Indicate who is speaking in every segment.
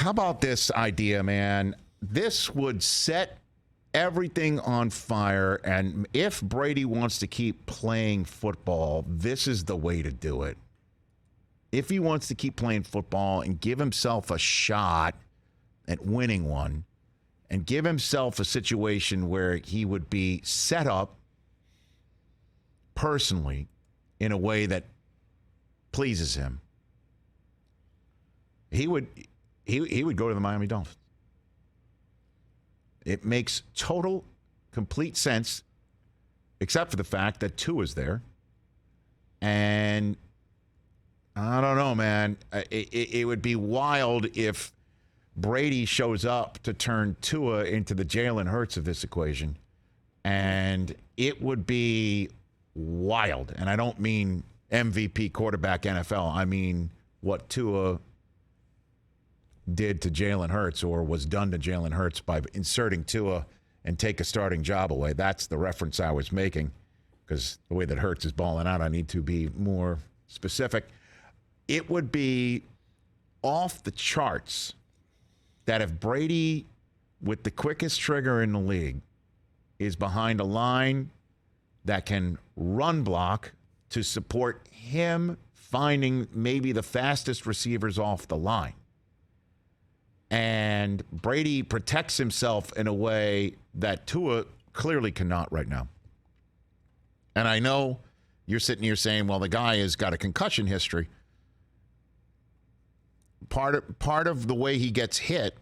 Speaker 1: How about this idea, man? This would set everything on fire. And if Brady wants to keep playing football, this is the way to do it. If he wants to keep playing football and give himself a shot at winning one and give himself a situation where he would be set up personally in a way that pleases him, he would go to the Miami Dolphins. It makes total, complete sense, except for the fact that Tua is there. And I don't know, man. It would be wild if Brady shows up to turn Tua into the Jalen Hurts of this equation. And it would be wild. And I don't mean MVP quarterback NFL. I mean what Tua did to Jalen Hurts or was done to Jalen Hurts by inserting Tua and take a starting job away. That's the reference I was making, because the way that Hurts is balling out, I need to be more specific. It would be off the charts that if Brady, with the quickest trigger in the league, is behind a line that can run block to support him finding maybe the fastest receivers off the line. And Brady protects himself in a way that Tua clearly cannot right now. And I know you're sitting here saying, well, the guy has got a concussion history. Part of the way he gets hit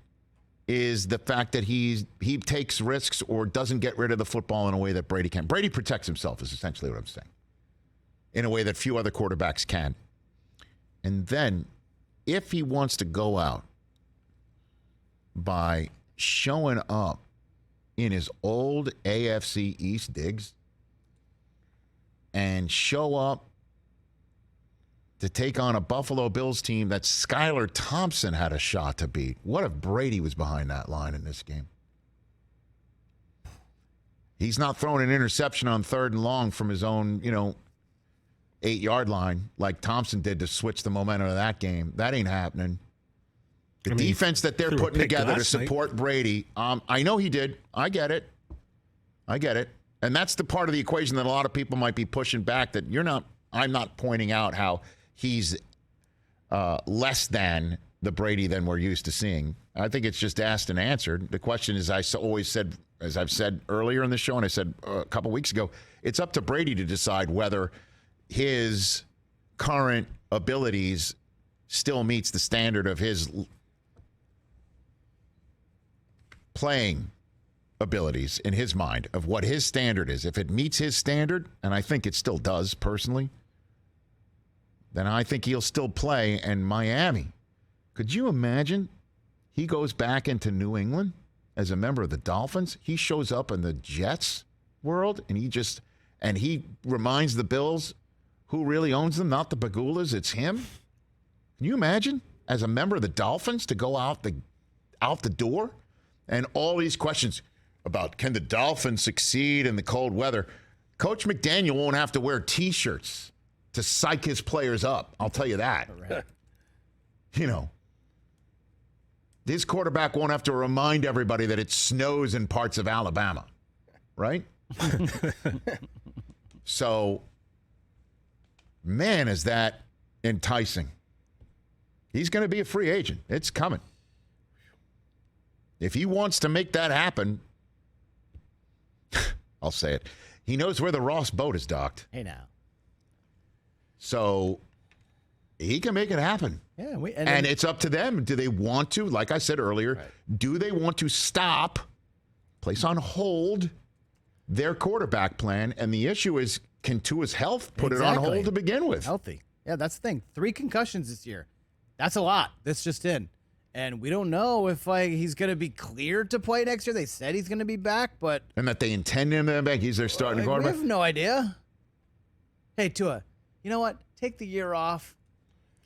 Speaker 1: is the fact that he takes risks or doesn't get rid of the football in a way that Brady can. Brady protects himself is essentially what I'm saying, in a way that few other quarterbacks can. And then if he wants to go out by showing up in his old AFC East digs and show up to take on a Buffalo Bills team that Skylar Thompson had a shot to beat. What if Brady was behind that line in this game? He's not throwing an interception on 3rd and long from his own, 8-yard line like Thompson did to switch the momentum of that game. That ain't happening. The defense that they're putting together to support Brady, I know he did. I get it. And that's the part of the equation that a lot of people might be pushing back, that I'm not pointing out how he's less than the Brady than we're used to seeing. I think it's just asked and answered. The question is, always said, as I've said earlier in the show, and I said a couple weeks ago, it's up to Brady to decide whether his current abilities still meets the standard of his playing abilities in his mind, of what his standard is. If it meets his standard, and I think it still does personally, then I think he'll still play. And Miami, could you imagine he goes back into New England as a member of the Dolphins? He shows up in the Jets world, and he reminds the Bills who really owns them, not the Pagulas, it's him. Can you imagine, as a member of the Dolphins, to go out the door? And all these questions about, can the Dolphins succeed in the cold weather? Coach McDaniel won't have to wear T-shirts to psych his players up. I'll tell you that.
Speaker 2: Right.
Speaker 1: His quarterback won't have to remind everybody that it snows in parts of Alabama, right? So, man, is that enticing. He's going to be a free agent. It's coming. If he wants to make that happen, I'll say it. He knows where the Ross boat is docked.
Speaker 2: Hey, now.
Speaker 1: So he can make it happen.
Speaker 2: Yeah,
Speaker 1: and it's up to them. Do they want to, like I said earlier, do they want to stop, place on hold their quarterback plan? And the issue is, can Tua's health put it on hold to begin with?
Speaker 2: Healthy. Yeah, that's the thing. 3 concussions this year. That's a lot. That's just in. And we don't know if he's going to be cleared to play next year. They said he's going to be back, but...
Speaker 1: And that they intend him to be back. He's their starting quarterback?
Speaker 2: We have no idea. Hey, Tua, you know what? Take the year off.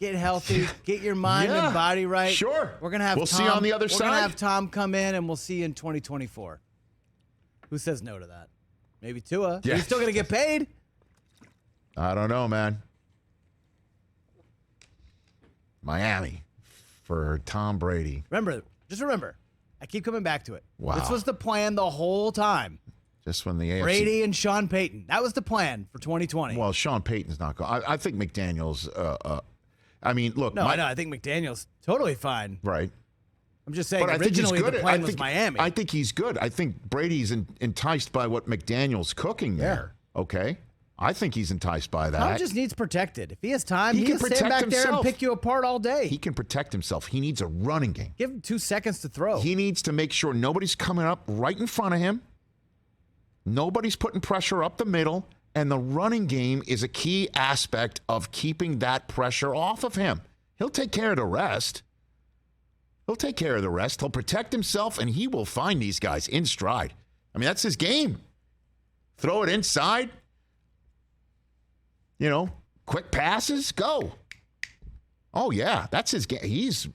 Speaker 2: Get healthy. Get your mind and body right.
Speaker 1: Sure.
Speaker 2: We're going to have
Speaker 1: We'll see you on the other side.
Speaker 2: We're going to have Tom come in, and we'll see you in 2024. Who says no to that? Maybe Tua.
Speaker 1: Yeah.
Speaker 2: He's still going to get paid.
Speaker 1: I don't know, man. Miami. for Tom Brady.
Speaker 2: Just remember, I keep coming back to it.
Speaker 1: Wow.
Speaker 2: This was the plan the whole time.
Speaker 1: Just when the AFC.
Speaker 2: Brady and Sean Payton. That was the plan for 2020.
Speaker 1: Well, Sean Payton's not going. I think McDaniels. I mean, look.
Speaker 2: No, I know. I think McDaniel's totally fine.
Speaker 1: Right.
Speaker 2: I'm just saying.
Speaker 1: But I think he's
Speaker 2: originally,
Speaker 1: good.
Speaker 2: the plan was Miami.
Speaker 1: I think he's good. I think Brady's enticed by what McDaniel's cooking there. Okay. I think he's enticed by that.
Speaker 2: Tom just needs protected. If he has time, he
Speaker 1: can
Speaker 2: can stand back
Speaker 1: protect
Speaker 2: there and
Speaker 1: himself.
Speaker 2: pick you apart all day.
Speaker 1: He can protect himself. He needs a running game.
Speaker 2: Give him 2 seconds to throw.
Speaker 1: He needs to make sure nobody's coming up right in front of him. Nobody's putting pressure up the middle, and the running game is a key aspect of keeping that pressure off of him. He'll take care of the rest. He'll protect himself, and he will find these guys in stride. I mean, that's his game. Throw it inside. Quick passes, go. Oh, yeah, that's his game.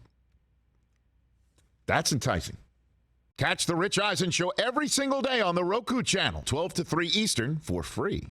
Speaker 1: That's enticing. Catch the Rich Eisen Show every single day on the Roku channel, 12 to 3 Eastern, for free.